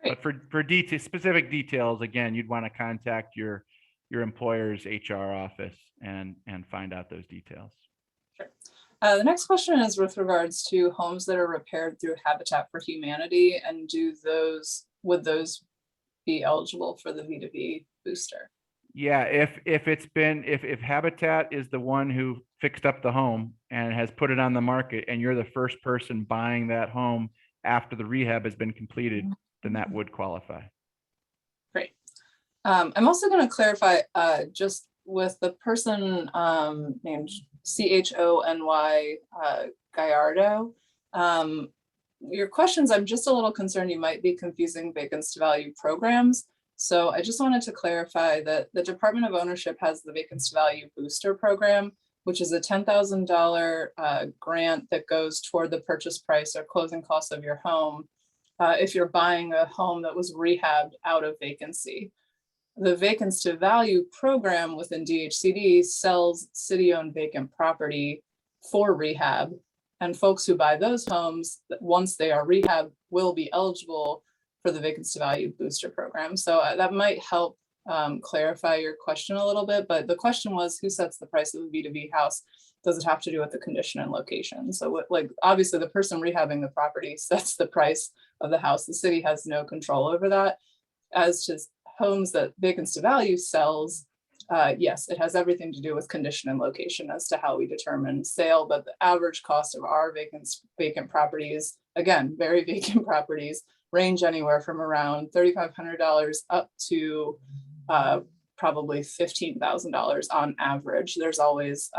Great. But for specific details, again, you'd want to contact your employer's HR office and find out those details. Sure. The next question is with regards to homes that are repaired through Habitat for Humanity, and would those be eligible for the V2V booster? Yeah, if Habitat is the one who fixed up the home and has put it on the market, and you're the first person buying that home after the rehab has been completed, then that would qualify. Great. I'm also going to clarify just with the person named Chony Gallardo. Your questions, I'm just a little concerned you might be confusing vacants to value programs. So I just wanted to clarify that the Department of Ownership has the Vacants to Value Booster Program, which is a $10,000 grant that goes toward the purchase price or closing costs of your home if you're buying a home that was rehabbed out of vacancy. The Vacants to Value program within DHCD sells city-owned vacant property for rehab, and folks who buy those homes, once they are rehabbed, will be eligible for the Vacants to Value Booster Program. So that might help clarify your question a little bit, but the question was, who sets the price of a V2V house? Does it have to do with the condition and location? So obviously the person rehabbing the property sets the price of the house. The city has no control over that. As to homes that Vacants to Value sells, yes, it has everything to do with condition and location as to how we determine sale, but the average cost of our vacant properties, again, very vacant properties, range anywhere from around $3,500 up to probably $15,000 on average. There's always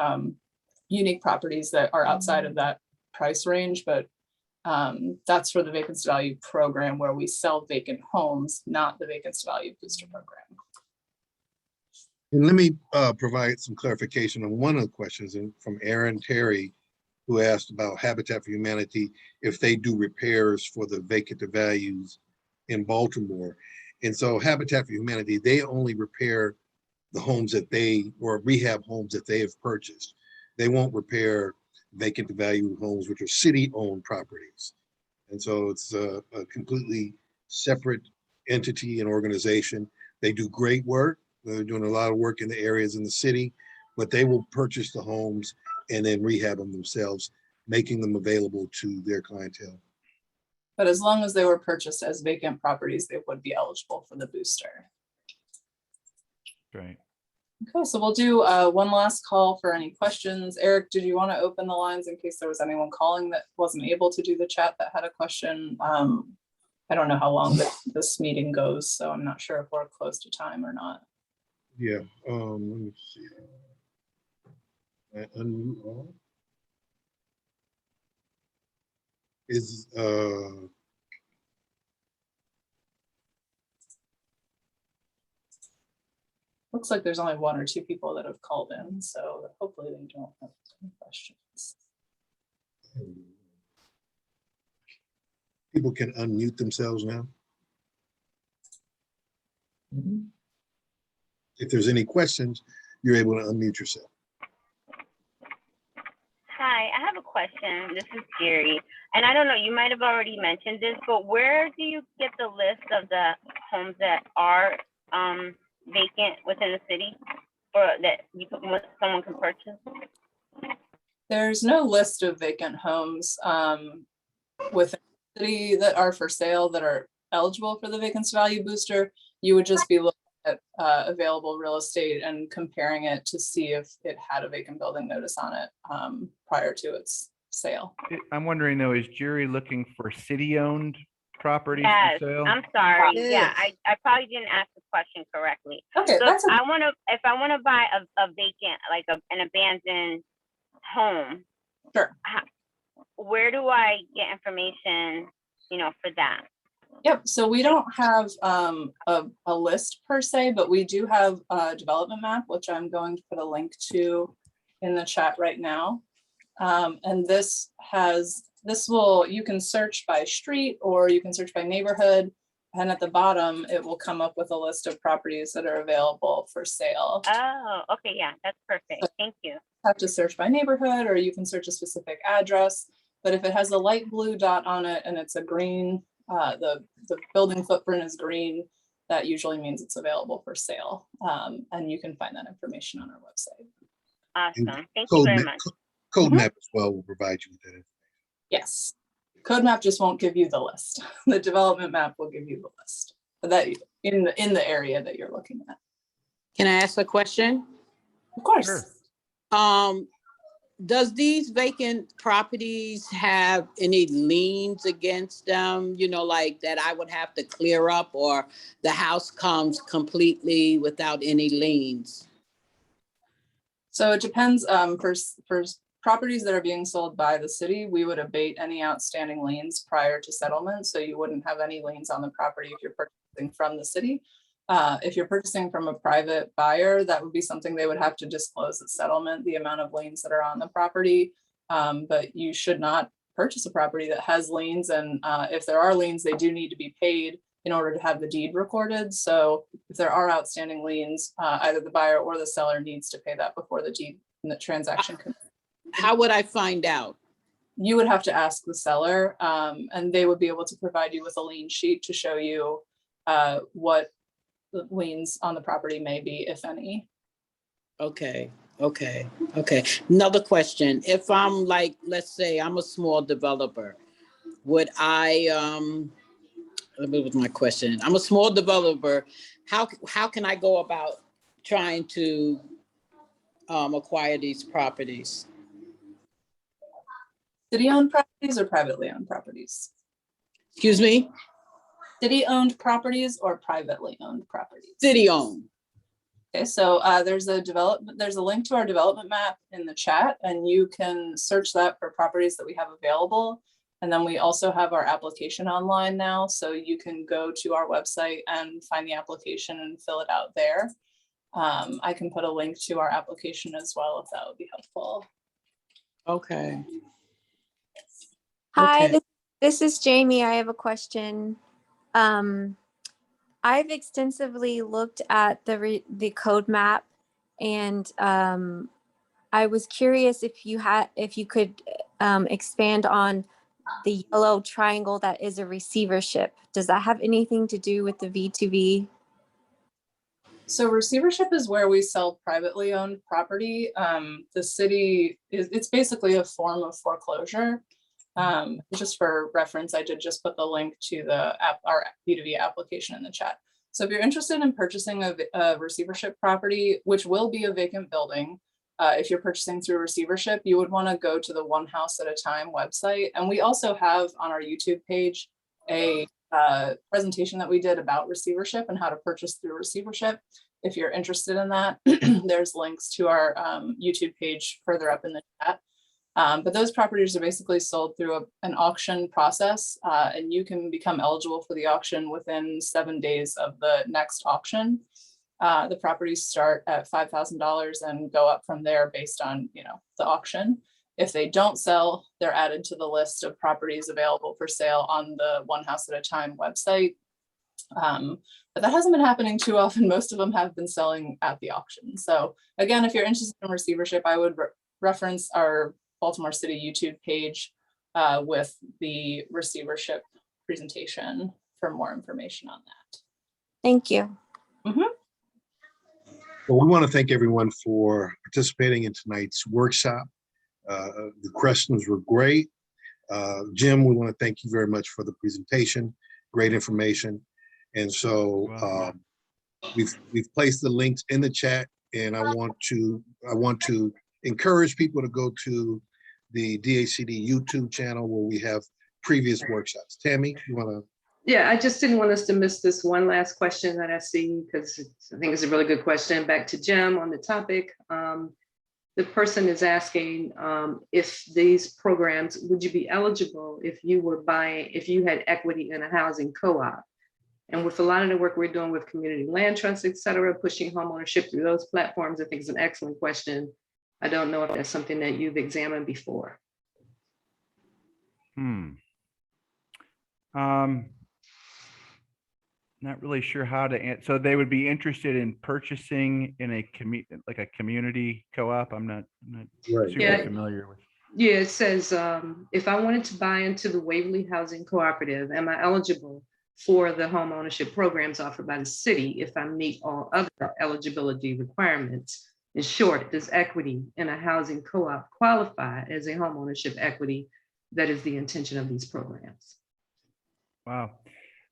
unique properties that are outside of that price range, but that's for the vacancy value program where we sell vacant homes, not the vacancy value booster program. And let me provide some clarification on one of the questions from Aaron Terry, who asked about Habitat for Humanity, if they do repairs for the vacant values in Baltimore. And so Habitat for Humanity, they only repair the homes that or rehab homes that they have purchased. They won't repair vacant value homes, which are city-owned properties. And so it's a completely separate entity and organization. They do great work. They're doing a lot of work in the areas in the city, but they will purchase the homes and then rehab them themselves, making them available to their clientele. But as long as they were purchased as vacant properties, they would be eligible for the booster. Great. Okay, so we'll do one last call for any questions. Eric, did you want to open the lines in case there was anyone calling that wasn't able to do the chat that had a question? I don't know how long this meeting goes, so I'm not sure if we're close to time or not. Yeah, let me see. Unmute all. Looks like there's only one or two people that have called in, so hopefully they don't have any questions. People can unmute themselves now. If there's any questions, you're able to unmute yourself. Hi, I have a question. This is Jerry. And I don't know, you might have already mentioned this, but where do you get the list of the homes that are vacant within the city or that someone can purchase? There's no list of vacant homes within the city that are for sale that are eligible for the vacancy value booster. You would just be looking at available real estate and comparing it to see if it had a vacant building notice on it prior to its sale. I'm wondering though, is Jerry looking for city-owned properties Yes, for sale? I'm sorry. Yes. Yeah, I probably didn't ask the question correctly. Okay, So that's if I want to buy a vacant, like an abandoned home, sure. Where do I get information, for that? Yep, so we don't have a list per se, but we do have a development map, which I'm going to put a link to in the chat right now. And you can search by street or you can search by neighborhood. And at the bottom, it will come up with a list of properties that are available for sale. Oh, okay, yeah, that's perfect. Thank you. You have to search by neighborhood or you can search a specific address. But if it has a light blue dot on it and it's a green, the building footprint is green, that usually means it's available for sale. And you can find that information on our website. Awesome. Thank you very much. Code map as well will provide you with that. Yes. Code map just won't give you the list. The development map will give you the list that in the area that you're looking at. Can I ask a question? Of course. Sure. Does these vacant properties have any liens against them, like that I would have to clear up, or the house comes completely without any liens? So it depends. For properties that are being sold by the city, we would abate any outstanding liens prior to settlement. So you wouldn't have any liens on the property if you're purchasing from the city. If you're purchasing from a private buyer, that would be something they would have to disclose at settlement, the amount of liens that are on the property. But you should not purchase a property that has liens. And if there are liens, they do need to be paid in order to have the deed recorded. So if there are outstanding liens, either the buyer or the seller needs to pay that before the deed and the transaction can. How would I find out? You would have to ask the seller, and they would be able to provide you with a lien sheet to show you what the liens on the property may be, if any. Okay. Another question. If I'm let's say I'm a small developer, would I, let me with my question. I'm a small developer. How can I go about trying to acquire these properties? City-owned properties or privately owned properties? Excuse me? City-owned properties or privately owned properties? City-owned. Okay, so there's a link to our development map in the chat, and you can search that for properties that we have available. And then we also have our application online now, so you can go to our website and find the application and fill it out there. I can put a link to our application as well if that would be helpful. Okay. Hi, Okay. this is Jamie. I have a question. I've extensively looked at the code map, and I was curious if you could expand on the yellow triangle that is a receivership. Does that have anything to do with the V2V? So receivership is where we sell privately owned property. The city it's basically a form of foreclosure. Just for reference, I did just put the link to our V2V application in the chat. So if you're interested in purchasing a receivership property, which will be a vacant building, if you're purchasing through receivership, you would want to go to the One House at a Time website. And we also have on our YouTube page a presentation that we did about receivership and how to purchase through receivership. If you're interested in that, there's links to our YouTube page further up in the chat. But those properties are basically sold through an auction process, and you can become eligible for the auction within 7 days of the next auction. The properties start at $5,000 and go up from there based on, the auction. If they don't sell, they're added to the list of properties available for sale on the One House at a Time website. But that hasn't been happening too often. Most of them have been selling at the auction. So again, if you're interested in receivership, I would reference our Baltimore City YouTube page with the receivership presentation for more information on that. Thank you. Well, we want to thank everyone for participating in tonight's workshop. The questions were great. Jim, we want to thank you very much for the presentation. Great information. And so we've placed the links in the chat, and I want to encourage people to go to the DHCD YouTube channel where we have previous workshops. Tammy, you want to? Yeah, I just didn't want us to miss this one last question that I see, because I think it's a really good question. Back to Jim on the topic. The person is asking if these programs, would you be eligible if you had equity in a housing co-op? And with a lot of the work we're doing with community land trusts, et cetera, pushing homeownership through those platforms, I think is an excellent question. I don't know if that's something that you've examined before. Not really sure how to answer. So they would be interested in purchasing in a community co-op. I'm not Right. super familiar with. Yeah, it says, if I wanted to buy into the Waverly Housing Cooperative, am I eligible for the home ownership programs offered by the city if I meet all other eligibility requirements? In short, does equity in a housing co-op qualify as a home ownership equity that is the intention of these programs? Wow,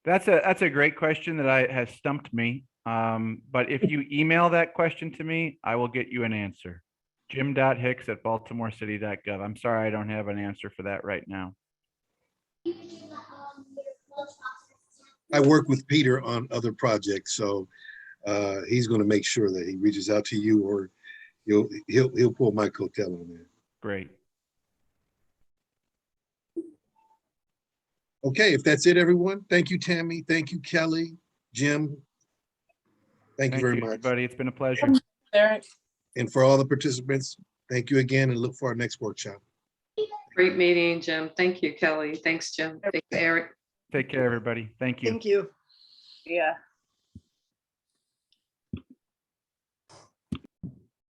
that's a great question that has stumped me. But if you email that question to me, I will get you an answer. jim.hicks@baltimorecity.gov. I'm sorry, I don't have an answer for that right now. I work with Peter on other projects, so he's going to make sure that he reaches out to you, or he'll pull my coattail on that. Great. Okay, if that's it, everyone. Thank you, Tammy. Thank you, Kelly, Jim. Thank you very much, everybody. It's been a pleasure. Eric. And for all the participants, thank you again, and look for our next workshop. Great meeting, Jim. Thank you, Kelly. Thanks, Jim. Thanks, Eric. Take care, everybody. Thank you. Thank you. Yeah.